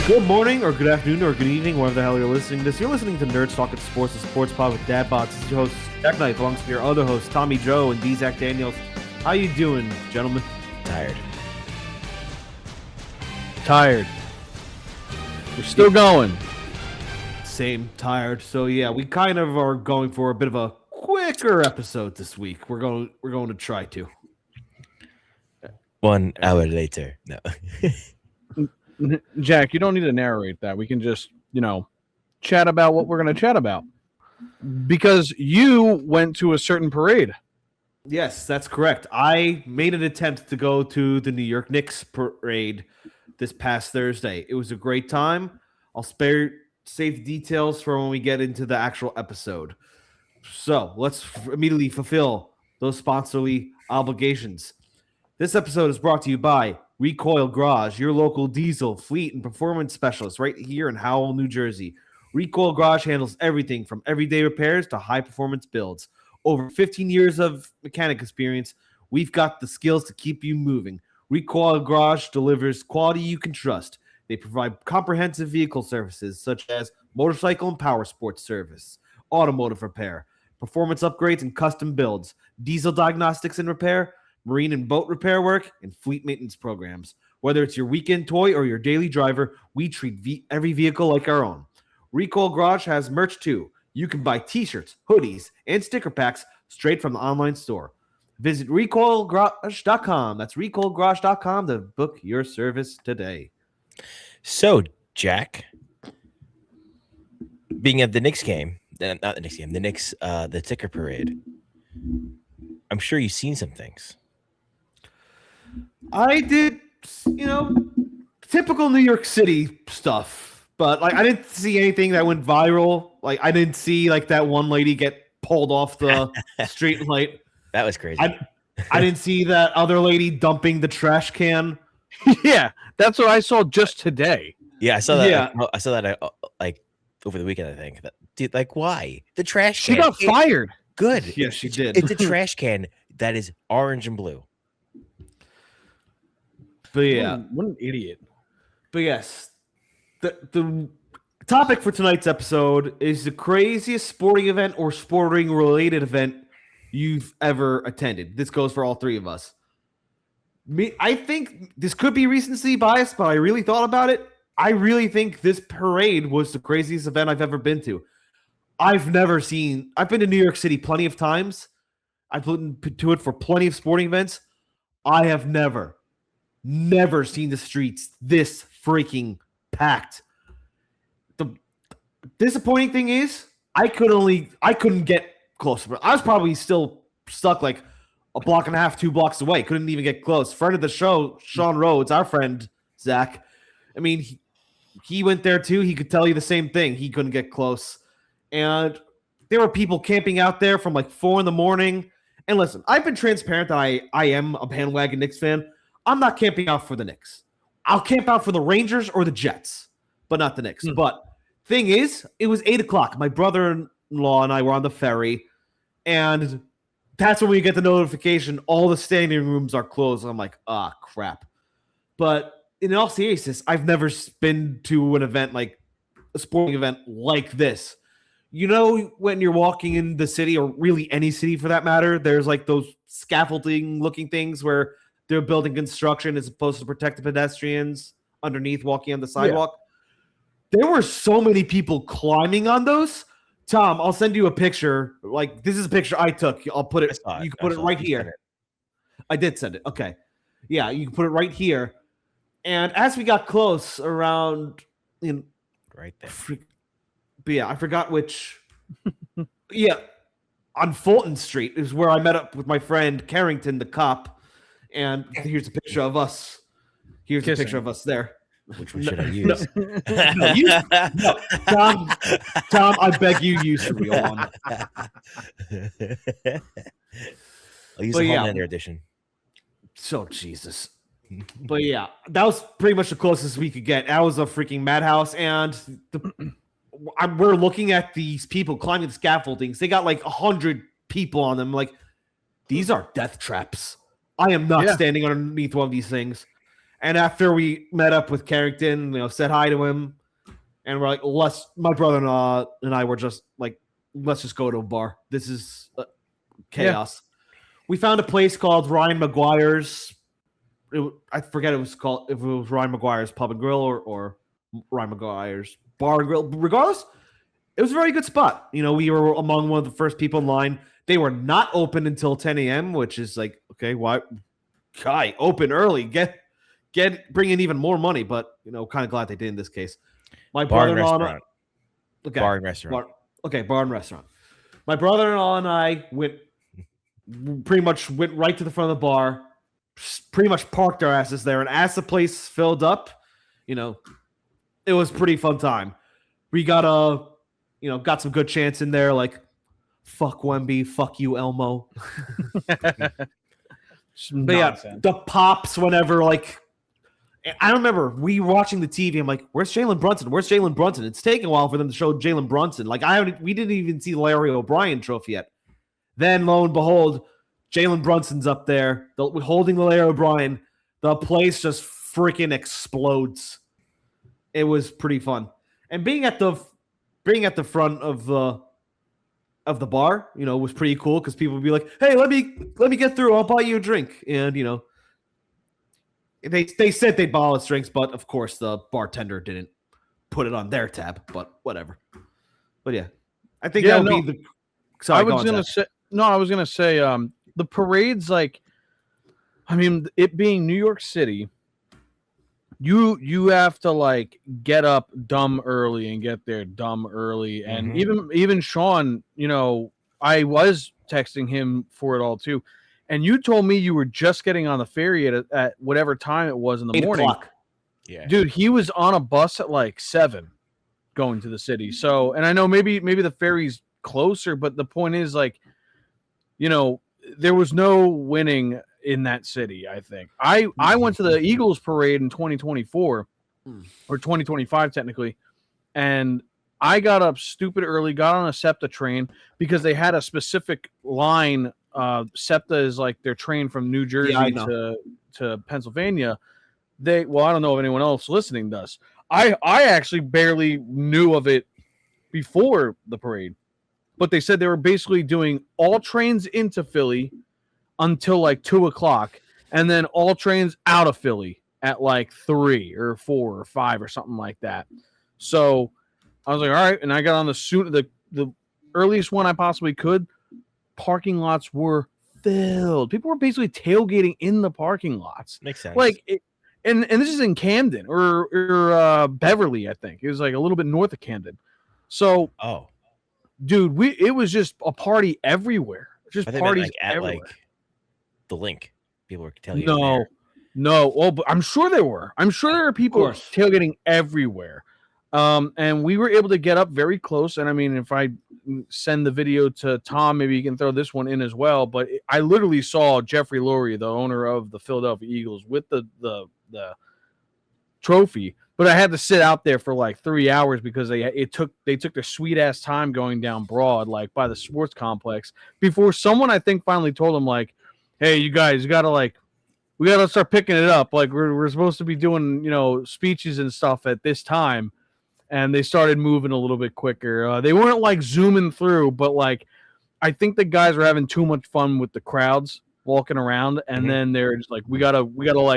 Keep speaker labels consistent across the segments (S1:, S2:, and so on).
S1: Good morning, or good afternoon, or good evening, wherever the hell you're listening to this. You're listening to Nerds Talking Sports, the Sports Pod with Dad Bots. This is your host, Jack Knight, alongside your other hosts, Tommy Joe and D. Zach Daniels. How you doing, gentlemen?
S2: Tired. We're still going.
S1: Same, tired. So yeah, we kind of are going for a bit of a quicker episode this week. We're going to try to.
S3: 1 hour later. No.
S2: Jack, you don't need to narrate that. We can just, chat about what we're going to chat about. Because you went to a certain parade.
S1: Yes, that's correct. I made an attempt to go to the New York Knicks parade this past Thursday. It was a great time. I'll save details for when we get into the actual episode. So let's immediately fulfill those sponsorly obligations. This episode is brought to you by Recoil Garage, your local diesel, fleet, and performance specialist right here in Howell, New Jersey. Recoil Garage handles everything from everyday repairs to high-performance builds. Over 15 years of mechanic experience, we've got the skills to keep you moving. Recoil Garage delivers quality you can trust. They provide comprehensive vehicle services such as motorcycle and power sports service, automotive repair, performance upgrades and custom builds, diesel diagnostics and repair, marine and boat repair work, and fleet maintenance programs. Whether it's your weekend toy or your daily driver, we treat every vehicle like our own. Recoil Garage has merch too. You can buy t-shirts, hoodies, and sticker packs straight from the online store. Visit recoilgarage.com. That's recoilgarage.com to book your service today.
S3: So, Jack, being at the Knicks game, not the Knicks game, the ticker parade, I'm sure you've seen some things.
S1: I did, typical New York City stuff, but I didn't see anything that went viral. I didn't see that one lady get pulled off the street light.
S3: That was crazy.
S1: I didn't see that other lady dumping the trash can.
S2: Yeah, that's what I saw just today.
S3: Yeah, I saw that.
S1: Yeah.
S3: I saw that over the weekend. I think. Dude, why the trash can?
S2: She got fired.
S3: Good.
S1: Yes, she did.
S3: It's a trash can that is orange and blue.
S1: But yeah,
S2: What an idiot.
S1: but yes, the topic for tonight's episode is the craziest sporting event or sporting related event you've ever attended. This goes for all three of us. I think this could be recency bias, but I really thought about it. I really think this parade was the craziest event I've ever been to. I've been to New York City plenty of times. I've been to it for plenty of sporting events. I have never seen the streets this freaking packed. The disappointing thing is I couldn't get closer. I was probably still stuck a block and a half, 2 blocks away. Couldn't even get close. Friend of the show, Sean Rhodes, our friend Zach. I mean, he went there too. He could tell you the same thing. He couldn't get close. And there were people camping out there from 4 a.m. And listen, I've been transparent that I am a bandwagon Knicks fan. I'm not camping out for the Knicks. I'll camp out for the Rangers or the Jets, but not the Knicks. But thing is, it was 8 o'clock. My brother-in-law and I were on the ferry, and that's when we get the notification all the standing rooms are closed. I'm like, crap. But in all seriousness, I've never been to an event a sporting event like this. When you're walking in the city, or really any city for that matter, there's those scaffolding looking things where they're building construction as opposed to protect the pedestrians underneath walking on the sidewalk. Yeah. There were so many people climbing on those. Tom, I'll send you a picture. This is a picture I took. I'll put it. You can put it right here. I did send it. Okay. Yeah, you can put it right here. And as we got close around,
S3: right there.
S1: But yeah, I forgot which. Yeah, on Fulton Street is where I met up with my friend Carrington, the cop. And here's a picture of us. Here's a picture of us there.
S3: Which one should I use?
S1: No, Tom, I beg you, use the real one.
S3: I'll use the Homelander edition.
S1: So, Jesus. But yeah, that was pretty much the closest we could get. That was a freaking madhouse. And we're looking at these people climbing the scaffoldings. They got like 100 people on them. Like, these are death traps. I am not standing underneath one of these things. And after we met up with Carrington, said hi to him, and we're like, my brother and I were just like, let's just go to a bar. This is chaos. Yeah. We found a place called Ryan McGuire's. I forget if it was Ryan McGuire's Pub and Grill or Ryan McGuire's Bar and Grill. Regardless, it was a very good spot. We were among one of the first people in line. They were not open until 10 a.m., which is like, okay, why? Guy, open early. Bring in even more money, but kind of glad they did in this case. My brother-in-law,
S3: bar and restaurant.
S1: Bar and restaurant. My brother-in-law and I pretty much went right to the front of the bar, pretty much parked our asses there, and as the place filled up, it was a pretty fun time. We got got some good chants in there, like "fuck Wemby, fuck you, Elmo." But yeah, the pops whenever I remember we watching the TV. I'm like, "Where's Jalen Brunson? Where's Jalen Brunson?" It's taking a while for them to show Jalen Brunson. We didn't even see the Larry O'Brien trophy yet. Then lo and behold, Jalen Brunson's up there holding the Larry O'Brien. The place just freaking explodes. It was pretty fun, and being at the front of the bar, was pretty cool because people would be like, "Hey, let me get through. I'll buy you a drink." And they said they'd buy us drinks, but of course the bartender didn't put it on their tab. But whatever. But yeah, I think that would be the. Sorry,
S2: I was gonna say the parades, it being New York City, you have to get up dumb early and get there dumb early. And even Sean, I was texting him for it all too. And you told me you were just getting on the ferry at whatever time it was in the morning.
S1: 8 o'clock.
S2: Yeah. Dude, he was on a bus at 7 going to the city. So, and I know maybe the ferry's closer, but the point is there was no winning in that city. I think I went to the Eagles parade in 2024 or 2025 technically, and I got up stupid early, got on a SEPTA train because they had a specific line. SEPTA is their train from New Jersey to Pennsylvania. I don't know if anyone else listening does. I actually barely knew of it before the parade, but they said they were basically doing all trains into Philly until 2 o'clock, and then all trains out of Philly at 3 or 4 or 5 or something like that. So I was like, all right, and I got on the earliest one I possibly could. Parking lots were filled. People were basically tailgating in the parking lots.
S3: Makes sense.
S2: And this is in Camden or Beverly, I think. It was a little bit north of Camden. So, dude, it was just a party everywhere. Just parties everywhere.
S3: The link. People were tailgating.
S2: No. Well, but I'm sure there were. I'm sure there are people tailgating everywhere. And we were able to get up very close. And I mean, if I send the video to Tom, maybe you can throw this one in as well. But I literally saw Jeffrey Lurie, the owner of the Philadelphia Eagles, with the trophy. But I had to sit out there for 3 hours because they took their sweet ass time going down Broad, by the sports complex, before someone I think finally told them hey, you guys, we gotta start picking it up. We're supposed to be doing speeches and stuff at this time. And they started moving a little bit quicker. They weren't zooming through, but I think the guys were having too much fun with the crowds walking around, and then they're just we gotta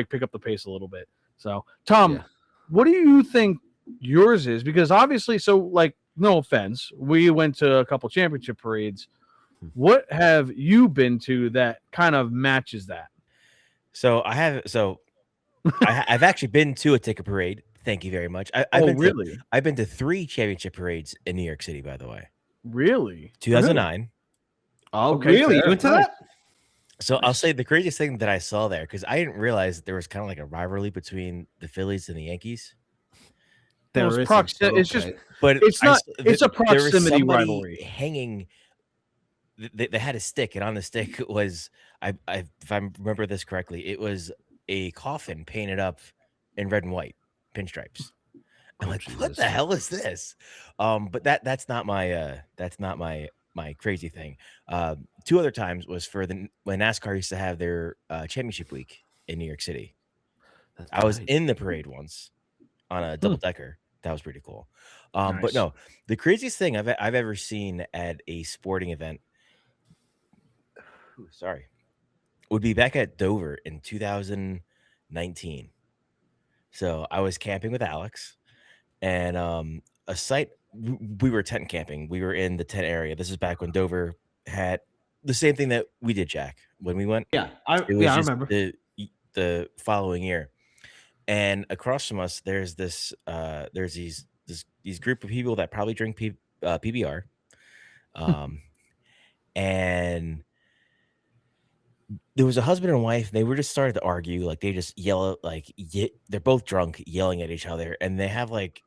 S2: pick up the pace a little bit. So, Tom, what do you think yours is? Because obviously, no offense, we went to a couple championship parades. What have you been to that kind of matches that?
S3: So I've actually been to a ticket parade. Thank you very much. I've been to 3 championship parades in New York City, by the way.
S2: Really?
S3: 2009.
S1: Oh, okay, really? You went to that?
S3: So I'll say the craziest thing that I saw there, because I didn't realize that there was kind of a rivalry between the Phillies and the Yankees.
S2: It's a proximity rivalry.
S3: Hanging. They had a stick, and on the stick was, if I remember this correctly, it was a coffin painted up in red and white pinstripes, I'm like, what the hell is this? But that's not my crazy thing. Two other times was for when NASCAR used to have their championship week in New York City. I was in the parade once on a double decker. That was pretty cool. But
S2: Nice.
S3: no, the craziest thing I've ever seen at a sporting event, sorry, would be back at Dover in 2019. So I was camping with Alex, and a site we were tent camping. We were in the tent area. This is back when Dover had the same thing that we did, Jack, when we went.
S1: I remember
S3: the following year. And across from us, there's there's these group of people that probably drink PBR, and there was a husband and wife. They were just started to argue, like they just yell, they're both drunk, yelling at each other, and they have like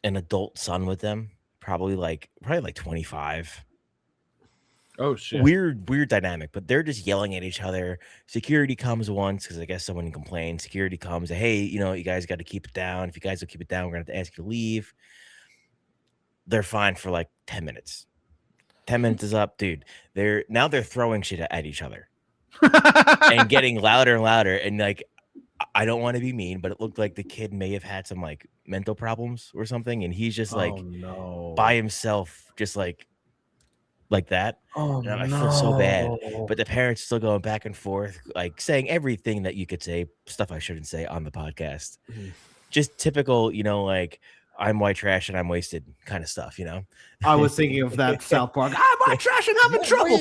S3: an adult son with them, probably like 25.
S2: Oh shit!
S3: Weird dynamic, but they're just yelling at each other. Security comes once because I guess someone complained. Security comes, hey, you guys got to keep it down. If you guys don't keep it down, we're gonna have to ask you to leave. They're fine for like 10 minutes. 10 minutes is up, dude. They're throwing shit at each other and getting louder and louder. And like, I don't want to be mean, but it looked like the kid may have had some like mental problems or something, and he's just like by himself, just like that.
S2: Oh,
S3: and I feel so bad. But the parents still going back and forth, like saying everything that you could say, stuff I shouldn't say on the podcast. Just typical, like I'm white trash and I'm wasted kind of stuff,
S1: I was thinking of that South Park. I'm white trash and I'm in trouble.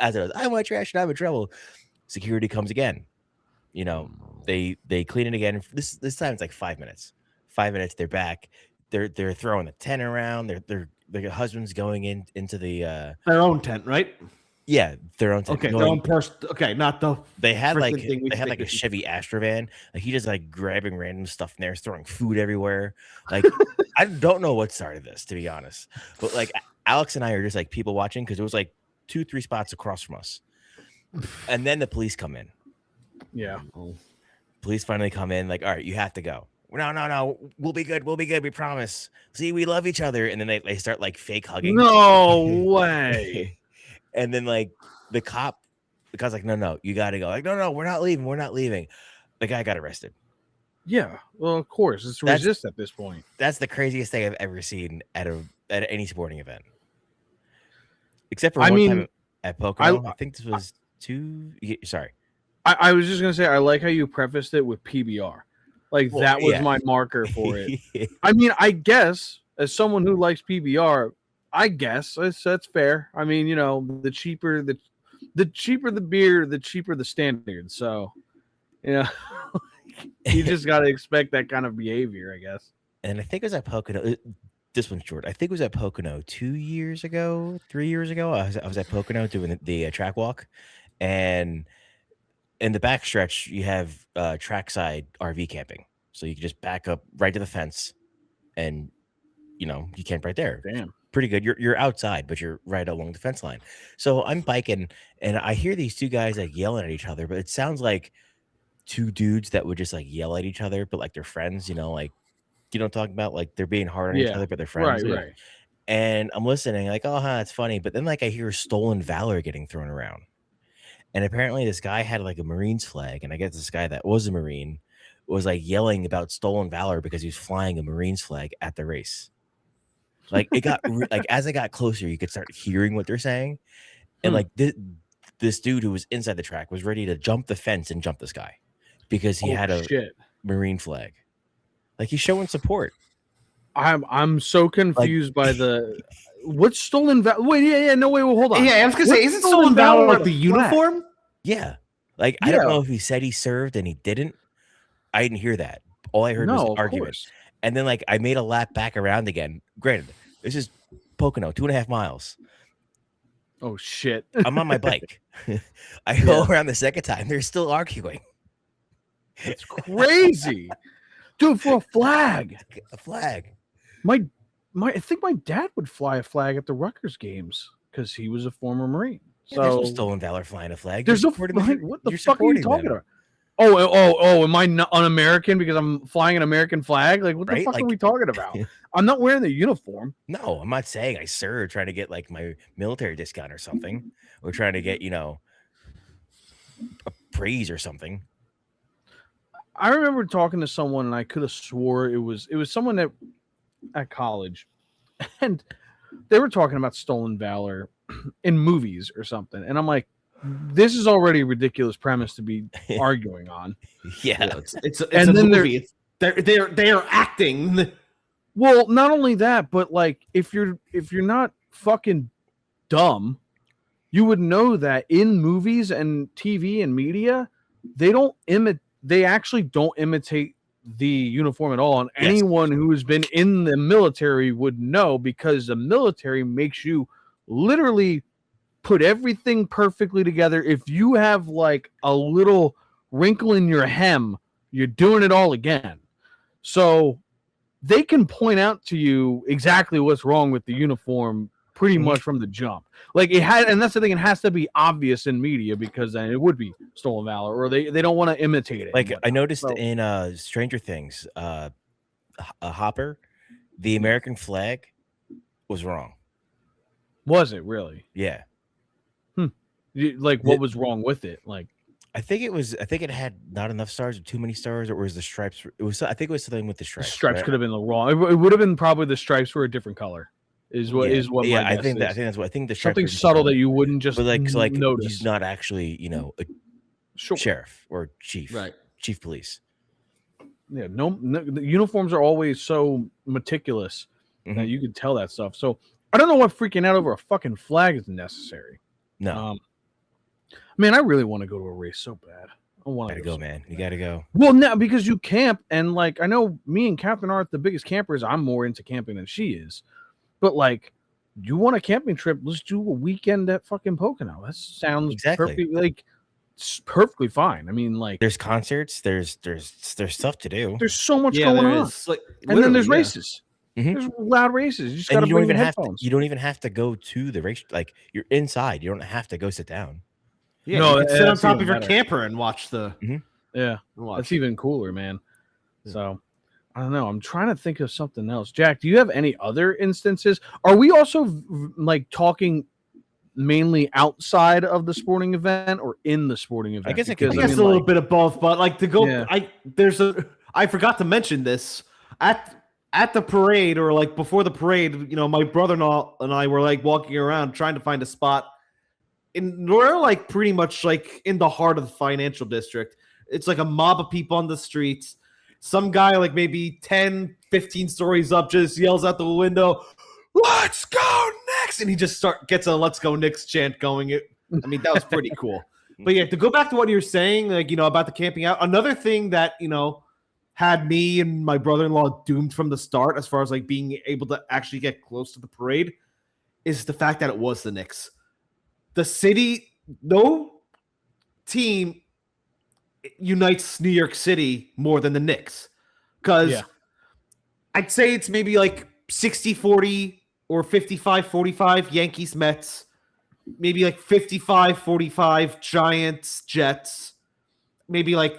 S3: As it was, I'm white trash and I'm in trouble. Security comes again. They clean it again. This time it's like 5 minutes. 5 minutes, they're back. They're throwing the tent around. Their husband's going into the
S1: their own tent, right?
S3: Yeah, their own tent.
S1: Okay, their own person. Okay, not the.
S3: They had like a Chevy Astrovan. Like he just like grabbing random stuff in there, throwing food everywhere. Like I don't know what started this, to be honest. But like Alex and I are just like people watching because it was like 2-3 spots across from us, and then the police come in.
S2: Yeah,
S3: police finally come in. Like, all right, you have to go. No, we'll be good. We promise. See, we love each other. And then they start like fake hugging.
S2: No way.
S3: And then like the guy's like, no, you got to go. Like, no, we're not leaving. The guy got arrested.
S2: Yeah, well, of course, it's resist at this point.
S3: That's the craziest thing I've ever seen at any sporting event, except for one time at Pocono. I think this was Sorry,
S2: I was just gonna say I like how you prefaced it with PBR. Like that was my marker for it. I mean, I guess as someone who likes PBR, I guess that's fair. I mean, the cheaper the beer, the cheaper the standard. So, you just got to expect that kind of behavior, I guess.
S3: And I think it was at Pocono. This one's short. I think it was at Pocono 3 years ago. I was at Pocono doing the track walk, and in the backstretch, you have trackside RV camping. So you can just back up right to the fence and, you camp right there.
S2: Damn.
S3: Pretty good. You're outside, but you're right along the fence line. So I'm biking and I hear these two guys like yelling at each other, but it sounds like two dudes that would just like yell at each other, but like they're friends, like, talking about like they're being hard on each other, but they're friends.
S2: Right.
S3: And I'm listening like, oh, that's funny. But then like I hear stolen valor getting thrown around. And apparently this guy had like a Marine's flag. And I guess this guy that was a Marine was like yelling about stolen valor because he was flying a Marine's flag at the race. Like it got like as I got closer, you could start hearing what they're saying. And like this dude who was inside the track was ready to jump the fence and jump this guy because he had a Marine flag. Like he's showing support.
S2: I'm so confused by the what's stolen valor. Wait, no, well, hold on.
S1: Yeah, I was gonna say, isn't stolen valor like the uniform?
S3: Yeah, like I don't know if he said he served and he didn't. I didn't hear that. All I heard was arguments. And then like I made a lap back around again. Granted, this is Pocono, 2.5 miles.
S2: Oh shit!
S3: I'm on my bike. I go around the second time. They're still arguing.
S2: It's crazy. Dude, for a flag.
S3: A flag.
S2: I think my dad would fly a flag at the Rutgers games because he was a former Marine.
S3: So there's no stolen valor flying a flag.
S2: There's no what the fuck are you talking about? Am I not un-American because I'm flying an American flag? Like, what the
S3: Right?
S2: fuck are
S3: Like-
S2: we talking about? I'm not wearing the uniform.
S3: No, I'm not saying I serve trying to get like my military discount or something, or trying to get, a praise or something.
S2: I remember talking to someone, and I could have swore it was someone at college, and they were talking about stolen valor in movies or something, and I'm like, this is already a ridiculous premise to be arguing on.
S3: Yeah.
S1: It's
S2: And
S1: a
S2: then
S1: movie. They're acting.
S2: Well, not only that, but like if you're not fucking dumb, you would know that in movies and TV and media, they actually don't imitate the uniform at all. And
S3: Yes.
S2: anyone who has been in the military would know, because the military makes you literally put everything perfectly together. If you have like a little wrinkle in your hem, you're doing it all again. So they can point out to you exactly what's wrong with the uniform pretty much from the jump. Like and that's the thing, it has to be obvious in media, because then it would be stolen valor, or they don't want to imitate it.
S3: Like I noticed in Stranger Things, Hopper, the American flag was wrong.
S2: Was it really?
S3: Yeah.
S2: Like, what was wrong with it? Like,
S3: I think it had not enough stars or too many stars, or was the stripes? I think it was something with the
S2: the
S3: stripes.
S2: stripes
S3: right?
S2: could have been the wrong. It would have been probably the stripes were a different color. Is what
S3: Yeah,
S2: my
S3: I
S2: guess
S3: think
S2: is.
S3: that's what I think. The stripes
S2: Something
S3: were just
S2: subtle
S3: wrong.
S2: that you wouldn't just
S3: But like
S2: notice.
S3: he's not actually, a
S2: Sure.
S3: sheriff or chief,
S1: Right.
S3: chief police.
S2: Yeah, no, the uniforms are always so meticulous that
S3: Mhm.
S2: you can tell that stuff. So I don't know why freaking out over a fucking flag is necessary.
S3: No,
S2: Man, I really want to go to a race so bad. I want
S3: gotta
S2: to
S3: go, man. You gotta go.
S2: Well, no, because you camp, and like I know me and Catherine aren't the biggest campers. I'm more into camping than she is, but like, you want a camping trip? Let's do a weekend at fucking Pocono. That sounds
S3: Exactly.
S2: perfect, like it's perfectly fine. I mean, like,
S3: There's concerts. There's stuff to do.
S2: there's so much
S1: Yeah,
S2: going
S1: there
S2: on,
S1: is. Like,
S2: and then there's
S1: literally, yeah.
S2: races.
S3: Mhm.
S2: There's loud races. You just
S3: And
S2: got to
S3: you don't
S2: bring
S3: even
S2: your
S3: have to.
S2: headphones.
S3: You don't even have to go to the race. Like you're inside. You don't have to go sit down.
S1: Yeah,
S2: No,
S1: you can sit on
S2: that's
S1: top
S2: even
S1: of your
S2: better.
S1: camper and watch the.
S2: Yeah,
S1: Watch.
S2: that's even cooler, man.
S1: Yeah.
S2: So I don't know. I'm trying to think of something else. Jack, do you have any other instances? Are we also like talking mainly outside of the sporting event or in the sporting event?
S3: guess it could
S1: I
S3: be.
S1: guess a little bit of both, but like to go,
S2: Yeah.
S1: I forgot to mention this at the parade, or like before the parade. My brother-in-law and I were like walking around trying to find a spot. We're like pretty much like in the heart of the financial district. It's like a mob of people on the streets. Some guy like maybe 10, 15 stories up just yells out the window, "Let's go Knicks!" And he just gets a "Let's go Knicks" chant going. I mean, that was pretty cool. But yeah, to go back to what you're saying, like, about the camping out, another thing that, had me and my brother-in-law doomed from the start as far as like being able to actually get close to the parade is the fact that it was the Knicks. The city, no team unites New York City more than the Knicks. Because
S2: Yeah.
S1: I'd say it's maybe like 60-40 or 55-45 Yankees, Mets. Maybe like 55-45 Giants, Jets. Maybe like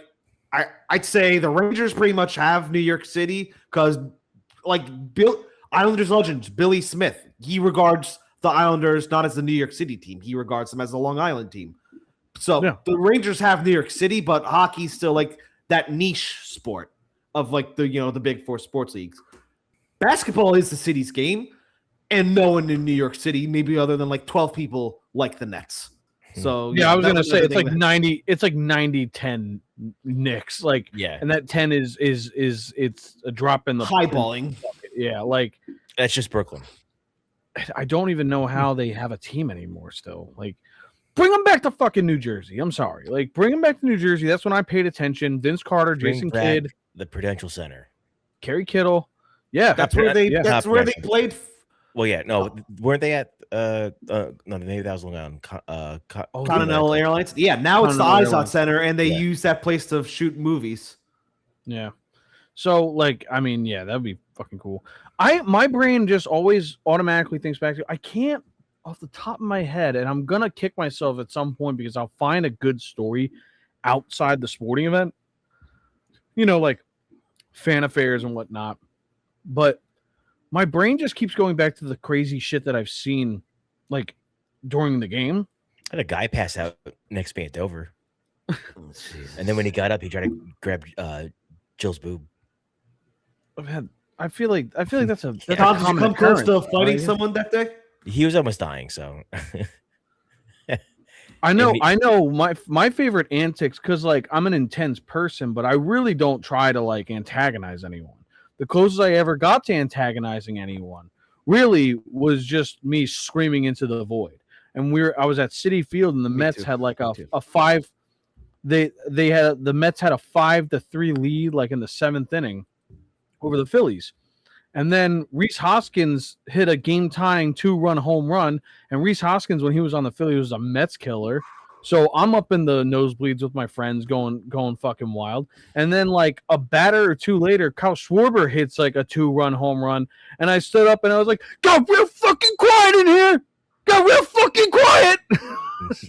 S1: I'd say the Rangers pretty much have New York City because like Islanders legends Billy Smith, he regards the Islanders not as the New York City team. He regards them as the Long Island team. So
S2: Yeah.
S1: the Rangers have New York City, but hockey's still like that niche sport of like the the big four sports leagues. Basketball is the city's game, and no one in New York City, maybe other than like 12 people, like the Nets. So
S2: Yeah, I was
S1: that
S2: gonna say
S1: another
S2: it's
S1: thing
S2: like
S1: that-
S2: 90. It's like 90-10 Knicks. Like,
S3: Yeah,
S2: and that 10 is it's a drop in the
S1: highballing.
S2: Yeah, like
S3: that's just Brooklyn.
S2: I don't even know how they have a team anymore. Still, like, bring them back to fucking New Jersey. I'm sorry, like, bring them back to New Jersey. That's when I paid attention. Vince Carter,
S3: Bring
S2: Jason
S3: back
S2: Kidd,
S3: the Prudential Center.
S2: Kerry Kittle. Yeah,
S1: That's where they.
S2: yeah.
S1: That's
S3: Top
S1: where they
S3: Nets.
S1: played.
S3: Well, yeah, no, weren't they at? No, maybe that was Long Island.
S1: Continental Airlines. Yeah, now it's the
S2: Continental
S1: IZOT
S2: Airlines.
S1: Center, and they
S3: Yeah.
S1: use that place to shoot movies.
S2: Yeah. So, like, I mean, yeah, that'd be fucking cool. My brain just always automatically thinks back to, I can't off the top of my head, and I'm gonna kick myself at some point because I'll find a good story outside the sporting event, you know, like fan affairs and whatnot. But my brain just keeps going back to the crazy shit that I've seen, like during the game.
S3: I had a guy pass out next to me at Dover. And then when he got up, he tried to grab Jill's boob.
S2: I feel like that's a
S1: Tom, did you come close to fighting someone that day?
S3: He was almost dying, so
S2: I know my favorite antics, because like I'm an intense person, but I really don't try to like antagonize anyone. The closest I ever got to antagonizing anyone really was just me screaming into the void. And I was at Citi Field, and the Mets had like a 5. The Mets had a 5-3 lead like in the 7th inning over the Phillies. And then Rhys Hoskins hit a game-tying 2-run home run. And Rhys Hoskins, when he was on the Phillies, was a Mets killer. So I'm up in the nosebleeds with my friends going fucking wild. And then like a batter or two later, Kyle Schwarber hits like a 2-run home run. And I stood up and I was like, got real fucking quiet in here. Got real fucking quiet.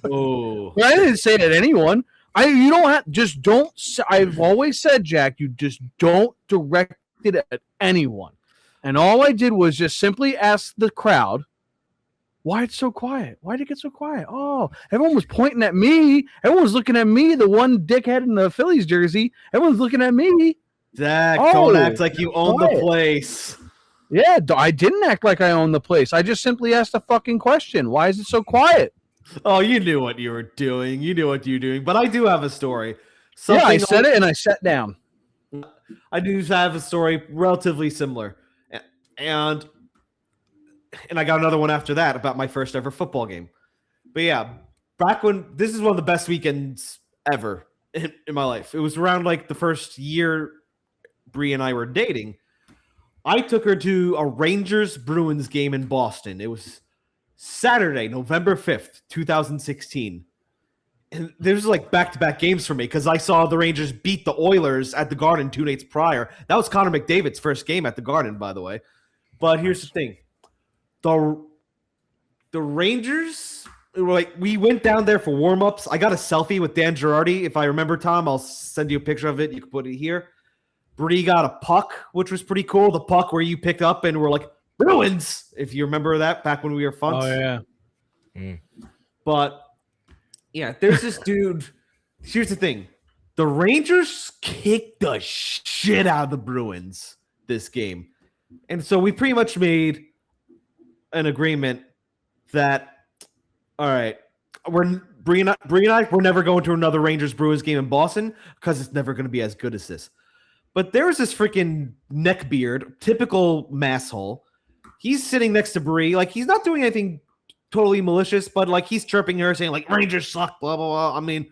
S1: Oh,
S2: I didn't say that to anyone. You don't have, just don't. I've always said, Jack, you just don't direct it at anyone. And all I did was just simply ask the crowd, why it's so quiet? Why did it get so quiet? Oh, everyone was pointing at me. Everyone was looking at me, the one dickhead in the Phillies jersey. Everyone's looking at me.
S1: Zach, don't act like you own the place.
S2: Yeah, I didn't act like I owned the place. I just simply asked a fucking question. Why is it so quiet?
S1: Oh, you knew what you were doing. You knew what you were doing. But I do have a story.
S2: Yeah, I said it and I sat down.
S1: I do have a story relatively similar. And I got another one after that about my first ever football game. But yeah, back when this is one of the best weekends ever in my life. It was around like the first year Bree and I were dating. I took her to a Rangers-Bruins game in Boston. It was Saturday, November 5th, 2016. And there was like back-to-back games for me because I saw the Rangers beat the Oilers at the Garden 2 nights prior. That was Connor McDavid's first game at the Garden, by the way. But here's the thing. The Rangers, we went down there for warm-ups. I got a selfie with Dan Girardi. If I remember, Tom, I'll send you a picture of it. You can put it here. Bree got a puck, which was pretty cool. The puck where you picked up and were like, Bruins, if you remember that back when we were funks.
S2: Oh, yeah.
S1: But, yeah, there's this dude. Here's the thing. The Rangers kicked the shit out of the Bruins this game. And so we pretty much made an agreement that, all right, Bree and I, we're never going to another Rangers-Bruins game in Boston because it's never going to be as good as this. But there was this freaking neckbeard, typical masshole. He's sitting next to Bree. Like, he's not doing anything totally malicious, but, like, he's chirping her, saying, like, Rangers suck, blah, blah, blah. I mean,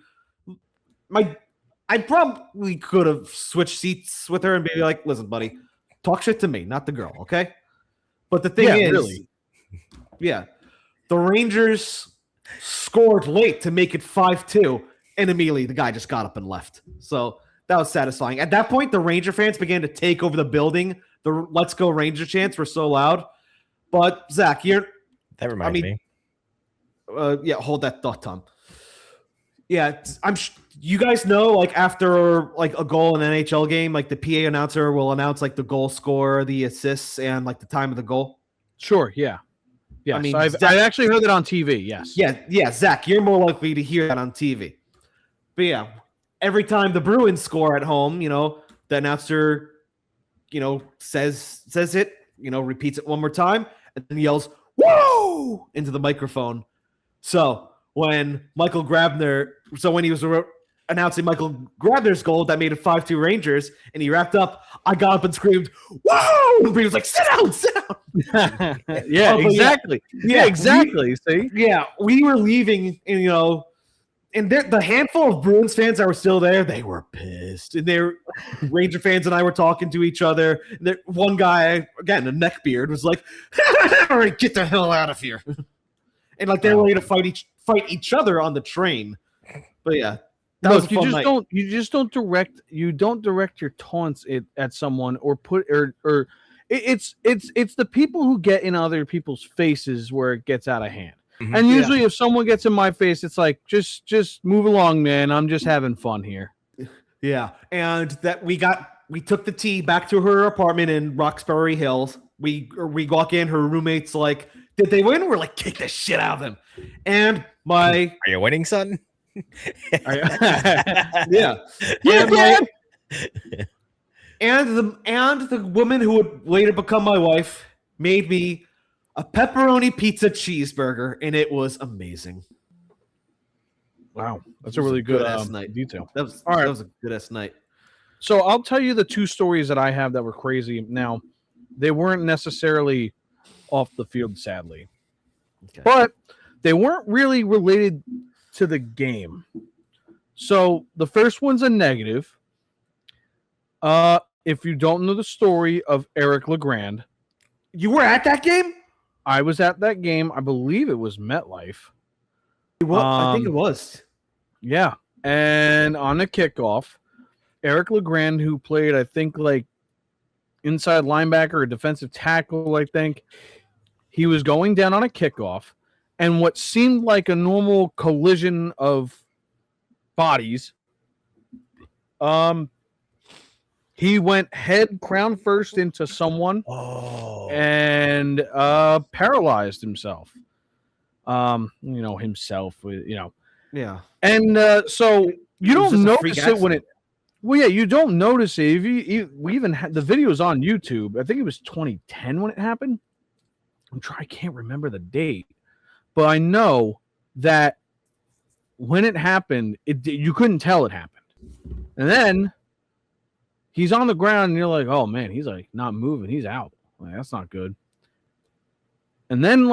S1: I probably could have switched seats with her and be like, listen, buddy, talk shit to me, not the girl, okay? But the thing is, really. Yeah, the Rangers scored late to make it 5-2, and immediately the guy just got up and left. So that was satisfying. At that point, the Ranger fans began to take over the building. The "Let's Go Ranger" chants were so loud. But Zach, that
S3: reminds me.
S1: Yeah, hold that thought, Tom. Yeah, you guys know, like after like a goal in an NHL game, like the PA announcer will announce like the goal score, the assists, and like the time of the goal.
S2: Sure. Yeah. Yes,
S1: I mean,
S2: I've actually heard that on TV. Yes.
S1: Yeah. Zach, you're more likely to hear that on TV. But yeah. Every time the Bruins score at home, the announcer, says it, repeats it one more time, and then yells, "Whoa!" into the microphone. So when he was announcing Michael Grabner's goal that made it 5-2 Rangers, and he wrapped up, I got up and screamed, "Whoa!" And he was like, sit down.
S2: Yeah, exactly. Yeah, exactly. See?
S1: Yeah, we were leaving, and and the handful of Bruins fans that were still there, they were pissed. And Ranger fans and I were talking to each other. And one guy, again, a neckbeard, was like, "All right, get the hell out of here." And like they were ready to fight each other on the train. But yeah, that was a fun night.
S2: You just don't direct your taunts at someone or it's the people who get in other people's faces where it gets out of hand.
S3: Mhm.
S2: And usually, if someone gets in my face, it's like, just move along, man. I'm just having fun here.
S1: Yeah, and that we took the tea back to her apartment in Roxbury Hills. We walk in, her roommate's like, "Did they win?" We're like, "Kick the shit out of them." And my
S3: Are you winning, son?
S1: yeah,
S2: Yeah,
S1: and
S2: Dad!
S1: and the woman who would later become my wife made me a pepperoni pizza cheeseburger, and it was amazing.
S2: Wow, that's
S1: It
S2: a
S1: was
S2: really good
S1: good-ass night.
S2: detail.
S1: That was
S2: All right.
S1: that was a good ass night.
S2: So I'll tell you the two stories that I have that were crazy. Now, they weren't necessarily off the field, sadly,
S1: Okay.
S2: but they weren't really related to the game. So the first one's a negative. If you don't know the story of Eric LeGrand,
S1: You were at that game?
S2: I was at that game. I believe it was MetLife.
S1: Well, I think it was.
S2: Yeah. And on the kickoff, Eric LeGrand, who played, I think, like inside linebacker or defensive tackle, I think, he was going down on a kickoff. And what seemed like a normal collision of bodies, he went head crown first into someone and paralyzed himself. Himself,
S1: Yeah.
S2: And so you
S1: was
S2: don't
S1: just a freak
S2: notice it when
S1: accident.
S2: it. Well, yeah, you don't notice it. We even had the videos on YouTube. I think it was 2010 when it happened. I can't remember the date, but I know that when it happened, you couldn't tell it happened. And then he's on the ground, and you're like, "Oh man, he's like not moving. He's out. Like, that's not good." And then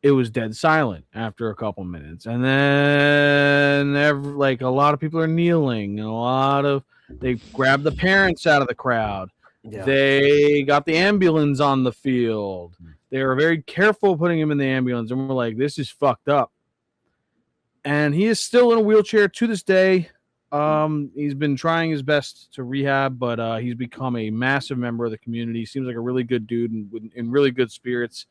S2: it was dead silent after a couple minutes, and then a lot of people are kneeling, and they grabbed the parents out of the crowd.
S1: Yeah.
S2: They got the ambulance on the field. They were very careful putting him in the ambulance, and we're like, this is fucked up. And he is still in a wheelchair to this day. He's been trying his best to rehab, but he's become a massive member of the community. Seems like a really good dude and in really good spirits.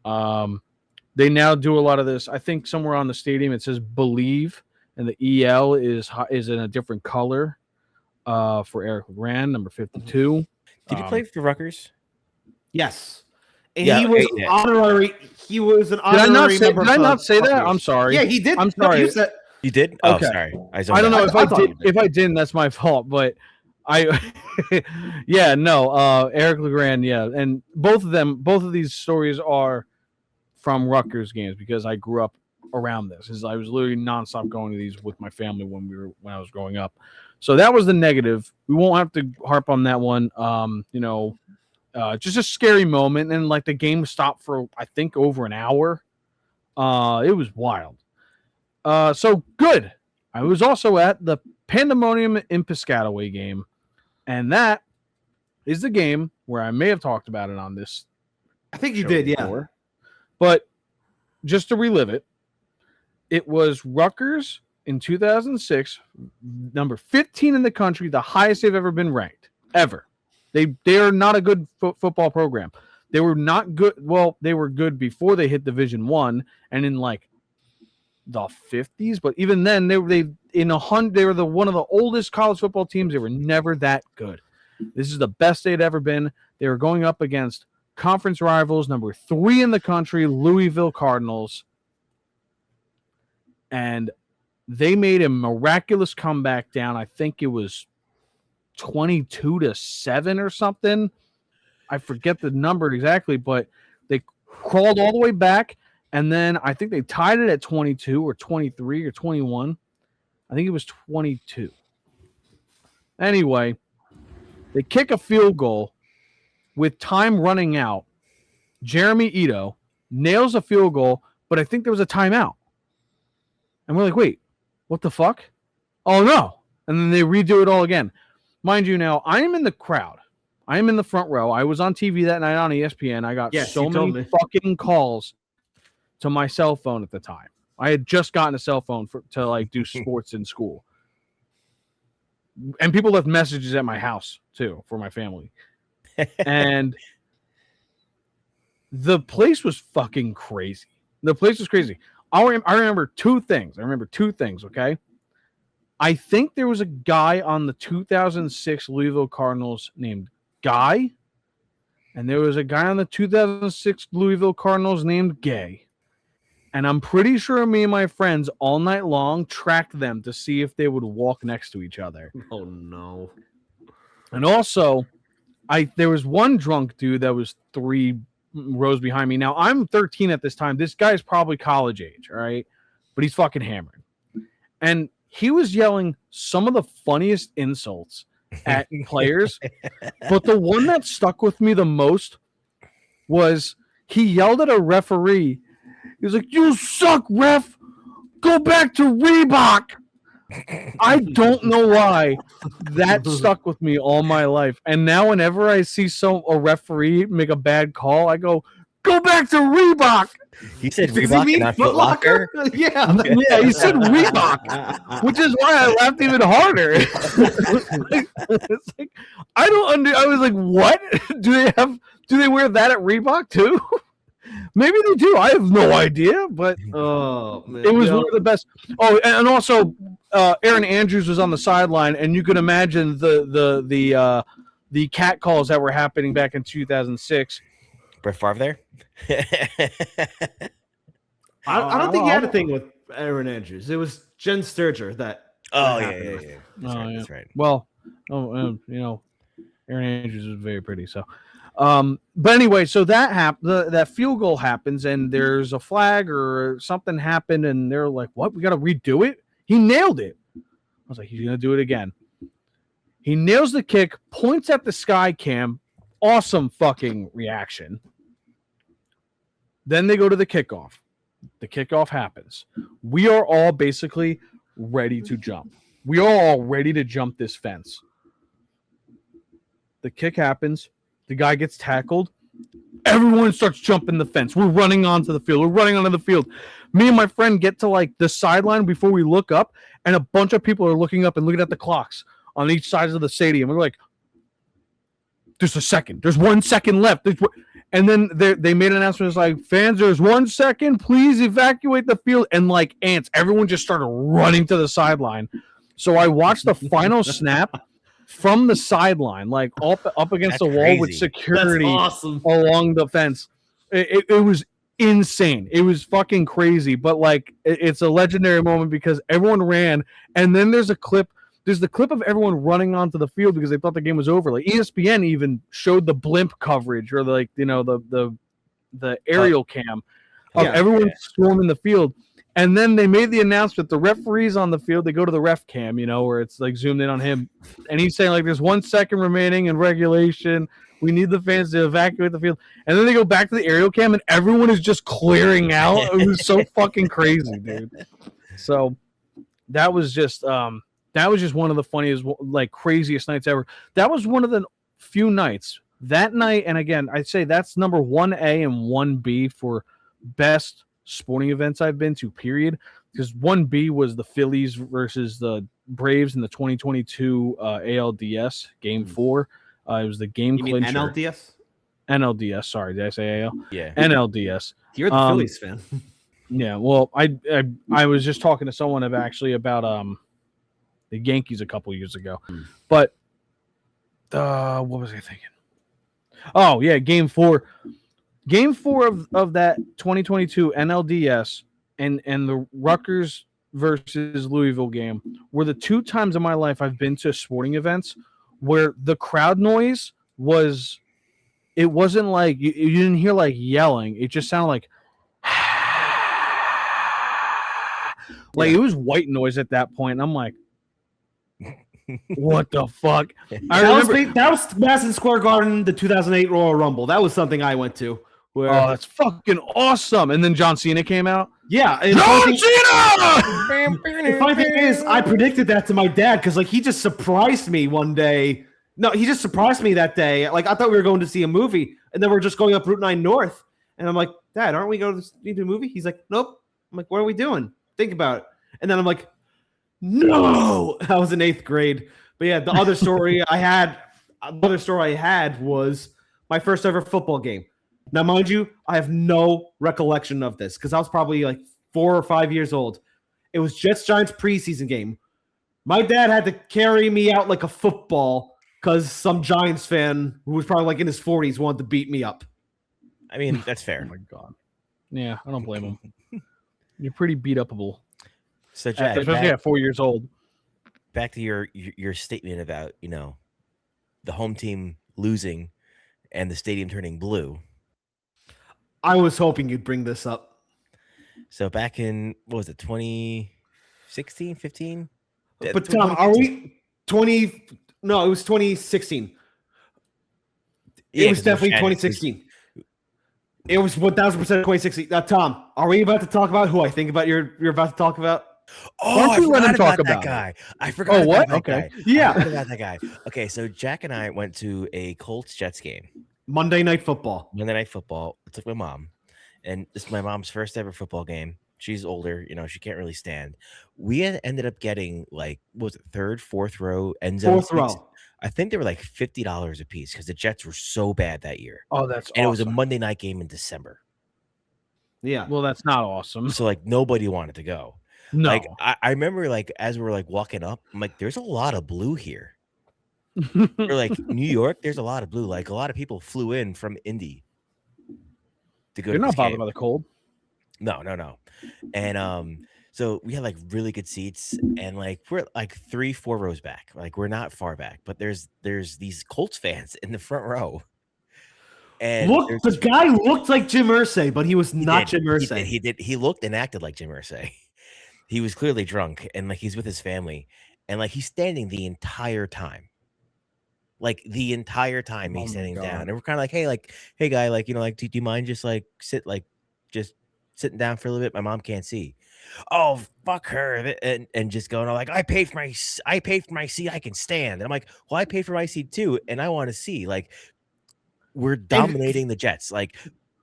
S2: They now do a lot of this. I think somewhere on the stadium it says "Believe," and the EL is in a different color for Eric LeGrand, number 52.
S3: Did he play for Rutgers?
S1: Yes. And
S3: Yeah,
S1: he was
S3: okay, yeah.
S1: honorary. He was an
S2: Did
S1: honorary member.
S2: I not say that?
S1: Rutgers.
S2: I'm sorry.
S1: Yeah, he did.
S2: I'm
S1: No,
S2: sorry.
S1: you said,
S3: You did? Oh,
S2: Okay.
S3: sorry.
S2: I don't know if
S1: I
S2: I
S1: thought
S2: did.
S1: you did.
S2: If I didn't, that's my fault. But yeah, no. Eric LeGrand, yeah, and both of these stories are from Rutgers games because I grew up around this. I was literally nonstop going to these with my family when I was growing up. So that was the negative. We won't have to harp on that one. Just a scary moment, and the game stopped for I think over an hour. It was wild. So good. I was also at the Pandemonium in Piscataway game, and that is the game where I may have talked about it on this.
S1: I think you
S2: show
S1: did,
S2: before. But just to relive it, it was Rutgers in 2006, number 15 in the country, the highest they've ever been ranked, ever. They are not a good football program. They were not good. Well, they were good before they hit Division I, and in the 50s. But even then, they were one of the oldest college football teams. They were never that good. This is the best they'd ever been. They were going up against conference rivals, number 3 in the country, Louisville Cardinals, and they made a miraculous comeback down. I think it was 22-7 or something. I forget the number exactly, but they crawled all the way back, and then I think they tied it at 22 or 23 or 21. I think it was 22. Anyway, they kick a field goal with time running out. Jeremy Ito nails a field goal, but I think there was a timeout. And we're like, wait, what the fuck? Oh, no. And then they redo it all again. Mind you, now, I am in the crowd. I am in the front row. I was on TV that night on ESPN. I got so many fucking calls to my cell phone at the time. I had just gotten a cell phone to do sports in school. And people left messages at my house, too, for my family. And the place was fucking crazy. The place was crazy. I remember two things. Okay. I think there was a guy on the 2006 Louisville Cardinals named Guy, and there was a guy on the 2006 Louisville Cardinals named Gay. And I'm pretty sure me and my friends all night long tracked them to see if they would walk next to each other.
S1: Oh no.
S2: And also, there was one drunk dude that was 3 rows behind me. Now, I'm 13 at this time. This guy's probably college age, all right? But he's fucking hammered. And he was yelling some of the funniest insults at players. But the one that stuck with me the most was he yelled at a referee. He was like, "You suck, ref. Go back to Reebok." I don't know why that stuck with me all my life. And now whenever I see a referee make a bad call, I go back to Reebok.
S3: He said
S1: Does he
S3: Reebok
S1: mean
S3: and not
S1: Foot
S3: Foot Locker.
S1: Yeah.
S2: Yeah, he said Reebok, which is why I laughed even harder. It's like, I was like, what? Do they wear that at Reebok too? Maybe they do. I have no idea, but
S1: Oh man.
S2: it was one of the best. Oh, and also Aaron Andrews was on the sideline, and you can imagine the cat calls that were happening back in 2006.
S3: Brett Favre there.
S1: I don't think he had a thing with Aaron Andrews. It was Jen Sturger that.
S3: Oh
S1: that
S3: yeah.
S1: happened.
S3: That's right.
S2: Well, Aaron Andrews is very pretty. So, but anyway, so that that field goal happens, and there's a flag or something happened, and they're like, "What? We got to redo it." He nailed it. I was like, "He's gonna do it again." He nails the kick, points at the sky cam. Awesome fucking reaction. Then they go to the kickoff. The kickoff happens. We are all basically ready to jump. We are all ready to jump this fence. The kick happens. The guy gets tackled. Everyone starts jumping the fence. We're running onto the field. Me and my friend get to like the sideline before we look up, and a bunch of people are looking up and looking at the clocks on each side of the stadium. We're like, there's a second. There's 1 second left. And then they made an announcement. It's like, fans, there's 1 second. Please evacuate the field. And like ants, everyone just started running to the sideline. So I watched the final snap from the sideline, like up against the wall with security along the fence. It was insane. It was fucking crazy. But like, it's a legendary moment because everyone ran. And then there's a clip. There's the clip of everyone running onto the field because they thought the game was over. Like ESPN even showed the blimp coverage or like, the aerial cam of everyone storming the field. And then they made the announcement, the referee's on the field. They go to the ref cam, where it's like zoomed in on him. And he's saying like, there's 1 second remaining in regulation. We need the fans to evacuate the field. And then they go back to the aerial cam and everyone is just clearing out. It was so fucking crazy, dude. So that was just one of the funniest, like craziest nights ever. That was one of the few nights that night. And again, I'd say that's number 1A and 1B for best sporting events I've been to, period. Because 1B was the Phillies versus the Braves in the 2022 ALDS Game 4. It was the game clincher.
S1: NLDS?
S2: NLDS, sorry. Did I say AL?
S3: Yeah.
S2: NLDS.
S1: You're the Phillies fan.
S2: Yeah, well, I was just talking to someone about the Yankees a couple years ago. But what was I thinking? Oh, yeah, Game 4. Game 4 of that 2022 NLDS and the Rutgers versus Louisville game were the 2 times in my life I've been to sporting events where the crowd noise it wasn't like you didn't hear like yelling. It just sounded like it was white noise at that point. And I'm like, what the fuck?
S1: That was Madison Square Garden, the 2008 Royal Rumble. That was something I went to.
S2: Oh, that's fucking awesome. And then John Cena came out.
S1: Yeah.
S2: John Cena!
S1: The funny thing is, I predicted that to my dad because like he just surprised me one day. No, he just surprised me that day. Like I thought we were going to see a movie, and then we're just going up Route 9 North. And I'm like, Dad, aren't we going to see the movie? He's like, nope. I'm like, what are we doing? Think about it. And then I'm like, no. I was in 8th grade. But yeah, the other story I had was my first ever football game. Now, mind you, I have no recollection of this because I was probably like 4 or 5 years old. It was Jets-Giants preseason game. My dad had to carry me out like a football because some Giants fan who was probably like in his 40s wanted to beat me up.
S3: I mean, that's
S2: Oh
S3: fair.
S2: my god. Yeah, I don't blame him. You're pretty beat upable,
S3: So, Jack,
S2: especially at 4 years old.
S3: back to your statement about the home team losing and the stadium turning blue.
S1: I was hoping you'd bring this up.
S3: So back in, what was it, 2016, 15?
S1: But Tom, are we 20? No, it was 2016.
S3: Yeah,
S1: It was
S3: 'cause
S1: definitely
S3: Shannon,
S1: 2016. It was 1000% 2016. Now, Tom, are we about to talk about who I think about you're about to talk about?
S3: Oh,
S2: Why
S3: I
S2: don't you let
S3: forgot
S2: him talk
S3: about that
S2: about it?
S3: guy. I forgot
S2: Oh, what?
S3: about that
S2: Okay.
S3: guy.
S1: Yeah.
S3: I forgot about that guy. Okay, so Jack and I went to a Colts-Jets game.
S1: Monday Night Football.
S3: Monday Night Football. I took my mom, and this is my mom's first ever football game. She's older, she can't really stand. We ended up getting like, what was it, third, fourth row end zone
S1: Fourth
S3: seats.
S1: row.
S3: I think they were like $50 a piece because the Jets were so bad that year,
S2: Oh, that's
S3: and it was a
S2: awesome.
S3: Monday night game in December.
S1: Yeah.
S2: Well, that's not awesome.
S3: So like nobody wanted to go.
S2: No.
S3: Like I remember like as we were like walking up, I'm like, there's a lot of blue here. Or like New York, there's a lot of blue. Like a lot of people flew in from Indy to go
S2: You're
S3: to
S2: not
S3: this
S2: bothered
S3: game.
S2: by the cold.
S3: No. And so we had like really good seats, and like we're like 3-4 rows back. Like we're not far back, but there's these Colts fans in the front row. And
S1: Look, the guy looked like Jim Irsay, but he was not Jim
S3: He
S1: Irsay.
S3: did. He looked and acted like Jim Irsay. He was clearly drunk, and like he's with his family, and like he's standing the entire time. Like the entire time he's standing down, and we're kind of like, hey guy, like like, do you mind just like just sitting down for a little bit? My mom can't see. Oh, fuck her, and just going on like, I paid for my seat, I can stand. And I'm like, well, I paid for my seat too, and I want to see. Like, we're dominating the Jets. Like,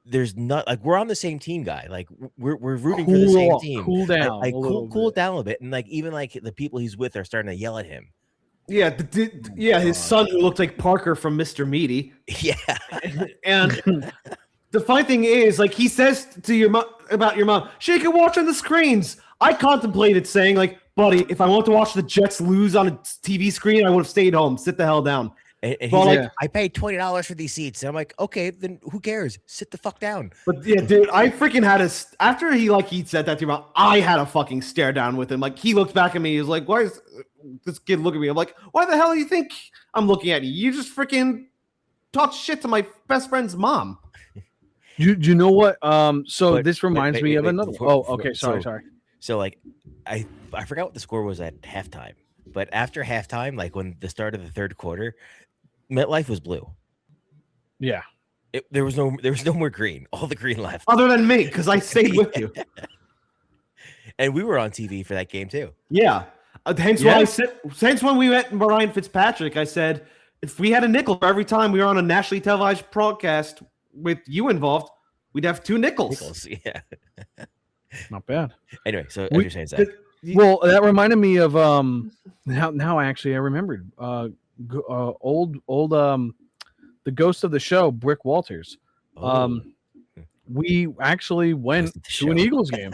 S3: there's not like we're on the same team, guy. Like we're rooting for the same team.
S2: Cool down.
S3: Like
S2: a
S3: cool down a bit, and like even like the people he's with are starting to yell at him.
S1: Yeah, his son who looked like Parker from Mr. Meaty.
S3: Yeah.
S1: And the funny thing is, like, he says to your mom about your mom, she can watch on the screens. I contemplated saying, like, buddy, if I want to watch the Jets lose on a TV screen, I would have stayed home. Sit the hell down.
S3: And he's
S1: Well,
S3: like, I paid $20 for these seats. And I'm like, okay, then who cares? Sit the fuck down.
S1: But yeah, dude, I freaking had after he said that to your mom, I had a fucking stare down with him. Like, he looked back at me. He was like, why is this kid looking at me? I'm like, why the hell do you think I'm looking at you? You just freaking talk shit to my best friend's mom.
S2: Do you know what? So
S3: But-
S2: this reminds
S3: wait,
S2: me of
S3: wait,
S2: another.
S3: before-
S2: Okay. Sorry.
S3: So like, I forgot what the score was at halftime, but after halftime, like when the start of the third quarter, MetLife was blue.
S2: Yeah.
S3: There was no more green. All the green left.
S1: Other than me, because I stayed with you.
S3: And we were on TV for that game too.
S1: Yeah. Hence when we met Ryan Fitzpatrick, I said, if we had a nickel for every time we were on a nationally televised broadcast with you involved, we'd have 2 nickels.
S3: Yeah.
S2: Not bad.
S3: Anyway, so as you're saying, Zach,
S2: Well, that reminded me of now actually I remembered old the ghost of the show, Brick Walters. We actually went to an Eagles game.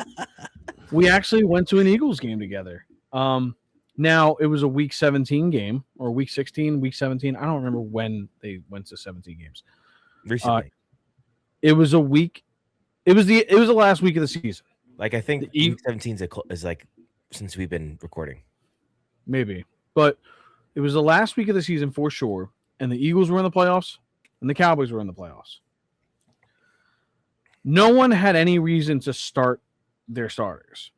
S2: We actually went to an Eagles game together. Now it was a week 17 game or week 16, week 17. I don't remember when they went to 17 games.
S3: recently.
S2: It was a week. It was the last week of the season.
S3: Like I think week 17 is like since we've been recording.
S2: Maybe. But it was the last week of the season for sure. And the Eagles were in the playoffs and the Cowboys were in the playoffs. No one had any reason to start their starters,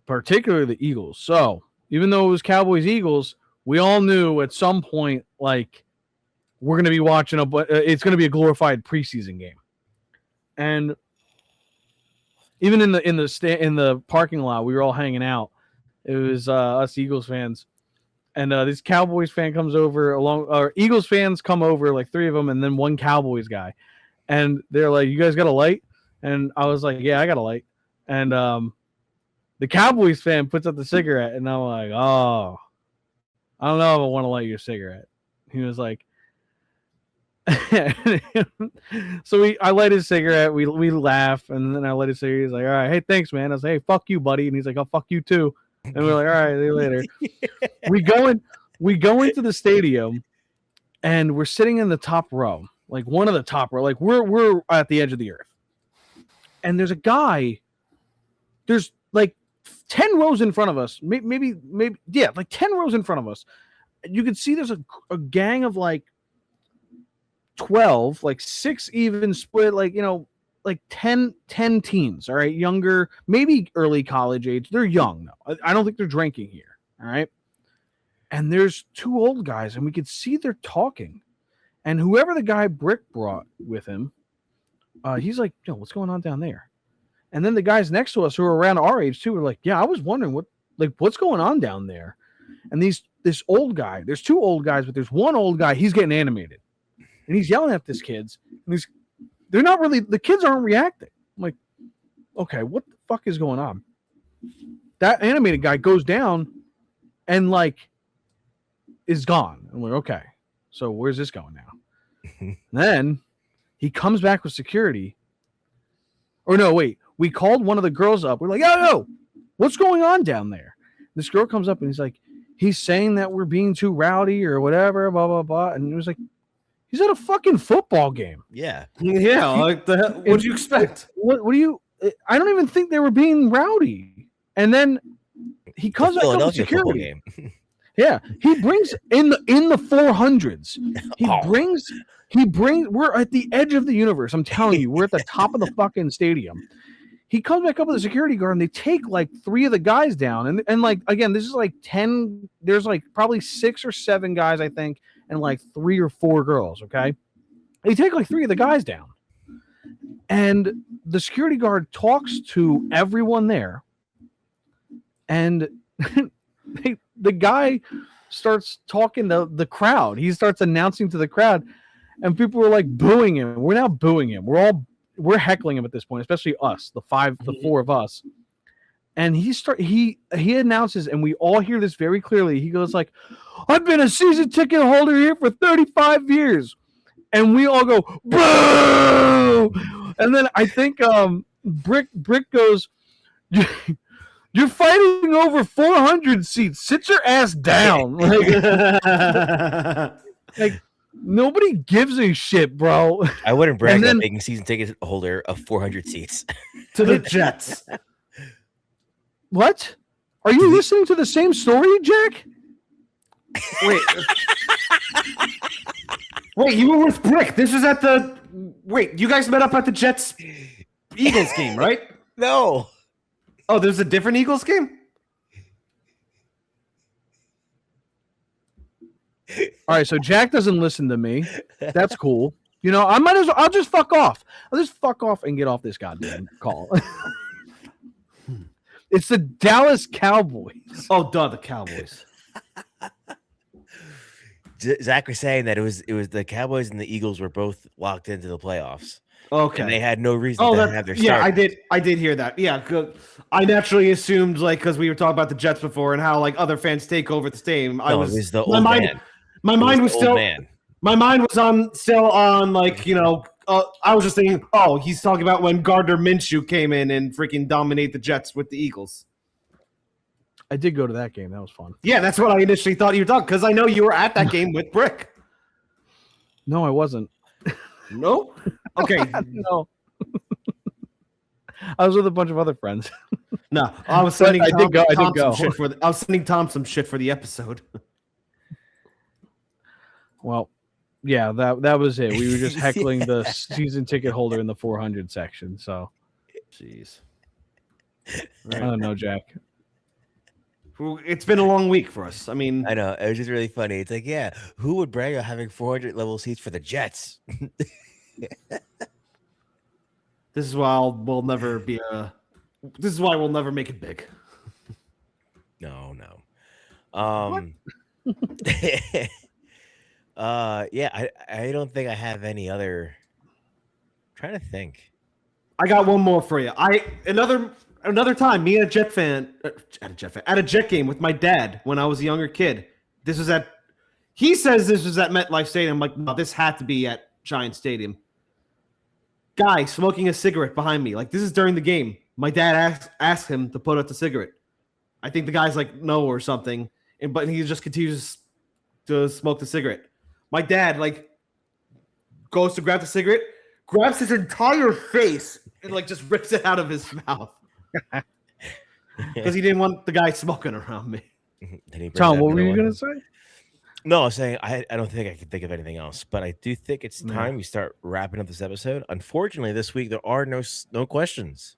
S2: particularly the Eagles. So even though it was Cowboys-Eagles, we all knew at some point, like, we're going to be watching it's going to be a glorified preseason game. And even in the parking lot, we were all hanging out. It was us Eagles fans. And this Cowboys fan comes over Eagles fans come over, like 3 of them, and then 1 Cowboys guy. And they're like, you guys got a light? And I was like, yeah, I got a light. And the Cowboys fan puts up the cigarette, and I'm like, oh, I don't know if I want to light your cigarette. He was like, So I light his cigarette. We laugh, and then I light his cigarette. He's like, "All right, hey, thanks, man." I was like, "Hey, fuck you, buddy," and he's like, "Oh, fuck you too." And we're like, "All right, see you later." We go into the stadium, and we're sitting in the top row, like one of the top row, like we're at the edge of the earth. And there's a guy. There's like 10 rows in front of us, maybe yeah, like 10 rows in front of us. You can see there's a gang of like 12, like 6 even split, like, you know, like 10 teams, all right, younger, maybe early college age. They're young though. I don't think they're drinking here, all right. And there's 2 old guys, and we could see they're talking. And whoever the guy Brick brought with him, he's like, "Yo, what's going on down there?" And then the guys next to us who are around our age too were like, "Yeah, I was wondering what's going on down there." And this old guy, there's 2 old guys, but there's one old guy, he's getting animated. And he's yelling at these kids. And they're not really, the kids aren't reacting. I'm like, okay, what the fuck is going on? That animated guy goes down and like is gone. I'm like, okay, so where's this going now? Then he comes back with security. Or no, wait, we called one of the girls up. We're like, yo, what's going on down there? This girl comes up and he's saying that we're being too rowdy or whatever, blah, blah, blah. And it was like, he's at a fucking football game.
S3: Yeah.
S1: Yeah, like the hell, what do you expect?
S2: What do you, I don't even think they were being rowdy. And then he comes up with security. Game. Yeah, he brings in the 400s. He brings. We're at the edge of the universe. I'm telling you, we're at the top of the fucking stadium. He comes back up with a security guard, and they take like 3 of the guys down. And like again, this is like 10. There's like probably 6 or 7 guys, I think, and like 3 or 4 girls. Okay, they take like 3 of the guys down, and the security guard talks to everyone there, and the guy starts talking to the crowd. He starts announcing to the crowd, and people were like booing him. We're now booing him. We're heckling him at this point, especially us, the 4 of us. And he announces, and we all hear this very clearly. He goes like, "I've been a season ticket holder here for 35 years." And we all go, "Boo!" And then I think Brick goes, "You're fighting over 400 seats. Sit your ass down." Like nobody gives a shit, bro.
S3: I wouldn't brag on being season ticket holder of 400 seats
S1: to the Jets.
S2: What? Are you listening to the same story, Jack?
S1: Wait, you were with Brick. This was at the. Wait, you guys met up at the Jets Eagles game, right?
S3: No.
S1: Oh, there's a different Eagles game?
S2: All right, so Jack doesn't listen to me. That's cool. You know, I'll just fuck off. I'll just fuck off and get off this goddamn call. It's the Dallas Cowboys.
S1: Oh, duh, the Cowboys.
S3: Zach was saying that it was the Cowboys and the Eagles were both locked into the playoffs.
S1: Okay.
S3: And they had no reason to have their start.
S1: Yeah, I did hear that. Yeah, good. I naturally assumed, like, because we were talking about the Jets before and how like other fans take over the stadium.
S3: It was the old man.
S1: My mind was still on like, you know, I was just thinking, oh, he's talking about when Gardner Minshew came in and freaking dominate the Jets with the Eagles.
S2: I did go to that game. That was fun.
S1: Yeah, that's what I initially thought you were talking, because I know you were at that game with Brick.
S2: No, I wasn't.
S1: Nope. Okay.
S2: No. I was with a bunch of other friends.
S1: No, I was sending
S2: I did go.
S1: I was sending Tom some shit for the episode.
S2: Well, yeah, that was it. We were just heckling the season ticket holder in the 400 section. So,
S1: jeez.
S2: I don't know, Jack.
S1: It's been a long week for us. I mean,
S3: I know. It was just really funny. It's like, yeah, who would brag on having 400 level seats for the Jets?
S1: This is why we'll never make it big.
S3: No. Yeah, I don't think I have any other. I'm trying to think.
S1: I got one more for you. Another time, me and at a Jet game with my dad when I was a younger kid. He says this was at MetLife Stadium. I'm like, no, this had to be at Giant Stadium. Guy smoking a cigarette behind me. Like, this is during the game. My dad asked him to put out the cigarette. I think the guy's like, no or something. But he just continues to smoke the cigarette. My dad, like, goes to grab the cigarette, grabs his entire face, and, like, just rips it out of his mouth. Because he didn't want the guy smoking around me.
S2: Tom, what were you going to say?
S3: No, I was saying I don't think I can think of anything else, but I do think it's time we start wrapping up this episode. Unfortunately, this week there are no questions.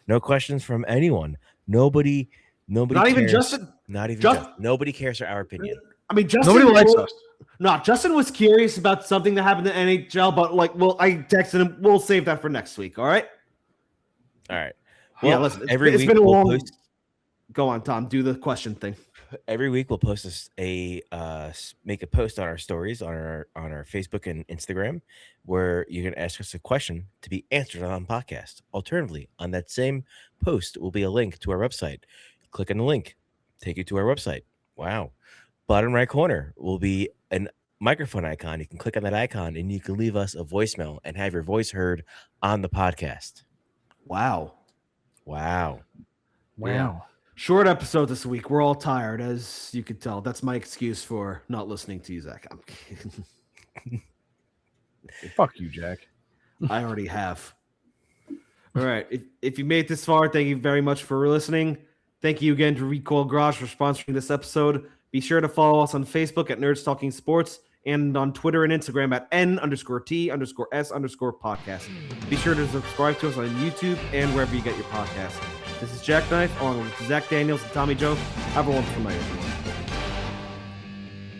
S3: No questions from anyone. Nobody
S1: Not
S3: cares.
S1: even Justin.
S3: Not even Justin. Nobody cares for our opinion.
S1: I mean, Justin.
S2: Nobody likes us.
S1: No, Justin was curious about something that happened in the NHL, but like, well, I texted him. We'll save that for next week. All right.
S3: All right.
S1: Well,
S3: Yeah.
S1: listen.
S3: Every
S1: It's
S3: week
S1: been a
S3: we'll
S1: long.
S3: post.
S1: Go on, Tom. Do the question thing.
S3: Every week we'll post make a post on our stories on our Facebook and Instagram where you can ask us a question to be answered on the podcast. Alternatively, on that same post will be a link to our website. Click on the link, take you to our website. Wow. Bottom right corner will be an microphone icon. You can click on that icon and you can leave us a voicemail and have your voice heard on the podcast.
S1: Wow.
S2: Yeah.
S1: Short episode this week. We're all tired, as you could tell. That's my excuse for not listening to you, Zach. I'm kidding.
S2: Fuck you, Jack.
S1: I already have. All right. If you made it this far, thank you very much for listening. Thank you again to Recoil Garage for sponsoring this episode. Be sure to follow us on Facebook at Nerds Talking Sports and on Twitter and Instagram at N_T_S_podcast. Be sure to subscribe to us on YouTube and wherever you get your podcasts. This is Jack Knife, along with Zach Daniels and Tommy Joe. Have a wonderful night, everyone.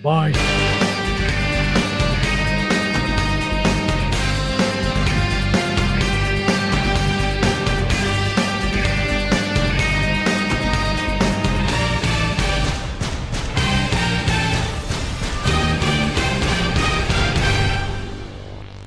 S2: Bye.